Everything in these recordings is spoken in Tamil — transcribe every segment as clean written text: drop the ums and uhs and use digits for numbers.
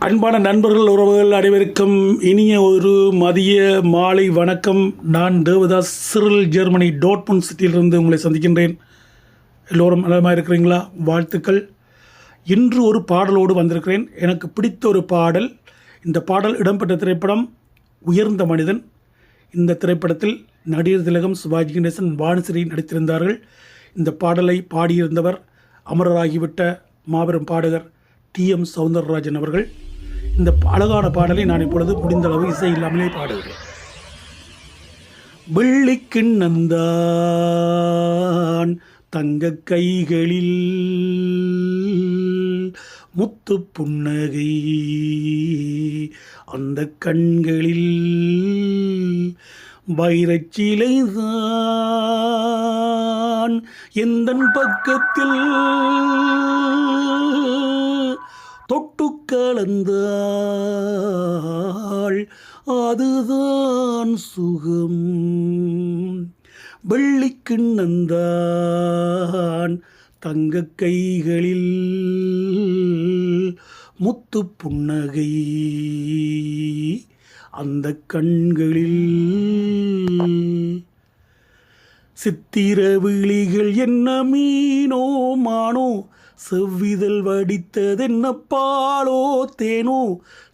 அன்பான நண்பர்கள் உறவுகள் அனைவருக்கும் இனிய ஒரு மதிய மாலை வணக்கம். நான் தேவதாஸ் சிறில் ஜெர்மனி டோட்முண்ட் சிட்டியிலிருந்து உங்களை சந்திக்கின்றேன். எல்லோரும் நலமாக இருக்கிறீங்களா? வாழ்த்துக்கள். இன்று ஒரு பாடலோடு வந்திருக்கிறேன். எனக்கு பிடித்த ஒரு பாடல். இந்த பாடல் இடம்பெற்ற திரைப்படம் உயர்ந்த மனிதன். இந்த திரைப்படத்தில் நடிகர் திலகம், சிவாஜி கணேசன், வாணிஸ்ரீ நடித்திருந்தார்கள். இந்த பாடலை பாடியிருந்தவர் அமரராகிவிட்ட மாபெரும் பாடகர் TM சௌந்தரராஜன் அவர்கள். இந்த அழகான பாடலை நான் இப்பொழுது முடிந்தளவு இசை இல்லாமலே பாடுகிறேன். வெள்ளிக்கிண்ணந்தான் தங்க கைகளில் முத்து புன்னகை அந்த கண்களில் வைரச்சிலைதான் எந்தன் பக்கத்தில் தொட்டு கலந்தாள் அதுதான் சுகம். வெள்ளிக்கிண்ணந்தான் தங்க கைகளில் முத்து புன்னகை அந்த கண்களில் சித்திர விழிகள் என்ன மீனோ மானோ செவ்விதழ் வடித்ததென்ன பாலோ தேனோ.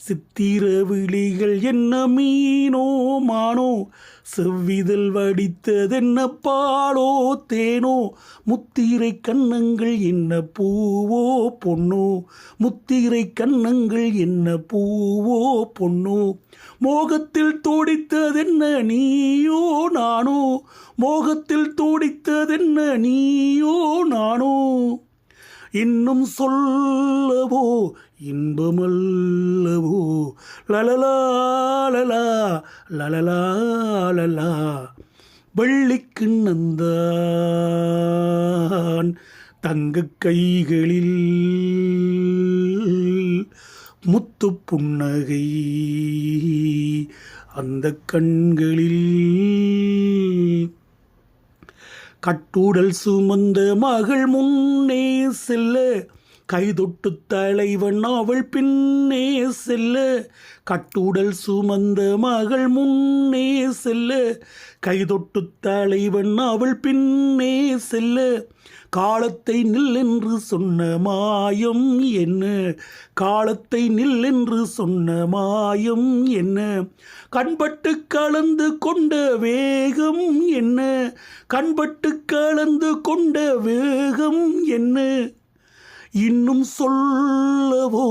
சித்திர விழிகள் என்ன மீனோ மானோ செவ்விதழ் வடித்ததென்ன பாலோ தேனோ. முத்திரை கன்னங்கள் என்ன பூவோ பொன்னோ முத்திரை கன்னங்கள் என்ன பூவோ பொன்னோ. மோகத்தில் தோடித்ததென்ன நீயோ நானோ மோகத்தில் தோடித்ததென்ன நீயோ நானோ. இன்னும் சொல்லவோ இன்பமல்லவோ லலலா லலா லலலா லலா. வெள்ளிக்கிண்ணந்தான் தங்க கைகளில் முத்து புன்னகை அந்த கண்களில். கட்டுடல் சுமந்த மகள் முன்னே செல்ல கைதொட்டு தலைவன் அவள் பின்னே செல்ல. கட்டுடல் சுமந்த மகள் முன்னே செல்ல கைதொட்டு தலைவன் அவள் பின்னே செல்ல. காலத்தை நில்லென்று சொன்ன மாயம் என்ன காலத்தை நில்லென்று சொன்ன மாயம் என்ன. கண்பட்டு கலந்து கொண்ட வேகம் என்ன கண்பட்டு கலந்து கொண்ட வேகம் என்ன. இன்னும் சொல்லவோ